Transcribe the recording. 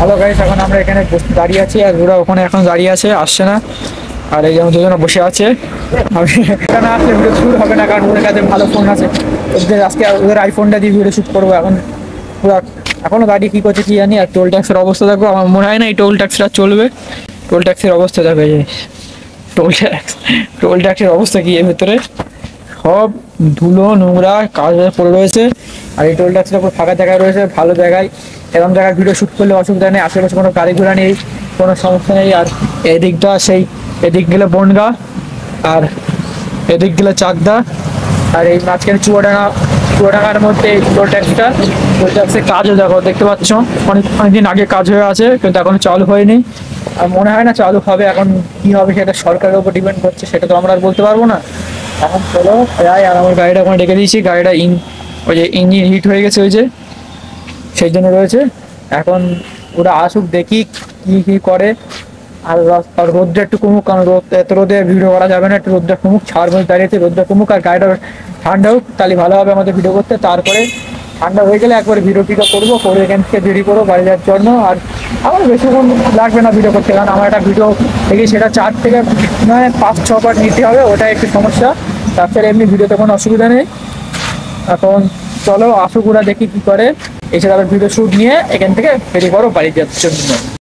Hello guys, এখন আমরা এখানে দাঁড়িয়ে আছি আর ওরা ওখানে এখন দাঁড়িয়ে আছে, আসছে না। আর এই যেমন দুজনে বসে আছে, আমি এখানে আসলে ভিডিও শুট হবে না, কারণ ওদের কাছে ভালো ফোন আছে। ওদের আজকে ওদের আইফোনটা দিয়ে ভিডিও শুট করবো। এখন পুরো এখনো দাঁড়িয়ে কী করছে কি জানি। আর টোল ট্যাক্সের অবস্থা দেখো, আমার মনে হয় না এই টোল ট্যাক্সটা চলবে। টোল ট্যাক্সের অবস্থা দেখো, এই যে টোল ট্যাক্সের অবস্থা কি এর ভেতরে সব ধুলো নোংরা কাজ পড়ে রয়েছে। আর এই টোল ট্যাক্সটা পুরো ফাঁকা জায়গায় রয়েছে, ভালো জায়গায়। এরকম জায়গায় ভিডিও শ্যুট করলে অসুবিধা নেই, আশেপাশে কোনো গাড়ি ঘোড়া নেই, কোনো সমস্যা নেই। আর এদিকটা সেই এদিক গেলে বনগা, আর এদিক গেলে চাকদা, আর এই মাঝখানে চুয়াডাঙ্গার মধ্যে এই টোল ট্যাক্সের কাজও দেখো, দেখতে পাচ্ছ অনেকদিন আগে কাজ হয়ে আছে, কিন্তু এখনো চালু হয়নি। আর মনে হয় না চালু হবে। এখন কি হবে সেটা সরকারের উপর ডিপেন্ড করছে, সেটা তো আমরা আর বলতে পারবো না। এখন চলো যাই। আর আমার গাড়িটা ওখানে রেখে দিয়েছি, গাড়িটা ওই যে ইঞ্জিন হিট হয়ে গেছে, ওই যে সেই জন্য রয়েছে। এখন ওরা আসুক, দেখি কি কি করে। আর রোদটা একটু কমুক, কারণ এত রোদে ভিডিও করা যাবে না। একটু রোদটা কমুক, ছাড় মধ্যে দাঁড়িয়েছে, রোদটা কমুক আর গাড়িটা ঠান্ডা হোক, তাহলে ভালো হবে আমাদের ভিডিও করতে। তারপরে ঠান্ডা হয়ে গেলে একবারে ভিডিও টিডিও করবো, করে এখান থেকে দেরি করবো বাড়ি যাওয়ার জন্য। আর আমার বেশিক্ষণ লাগবে না ভিডিও করতে, কারণ আমার একটা ভিডিও দেখি সেটা 4 থেকে 5-6 পার্ট নিতে হবে, ওটাই একটু সমস্যা। তাছাড়া এমনি ভিডিওতে কোনো অসুবিধা নেই। এখন চলো আসুক, ওরা দেখি কি করে। এছাড়া আবার ভিডিও শ্যুট নিয়ে এখান থেকে বেরিয়ে পড়ো বাড়ি যাওয়ার জন্য।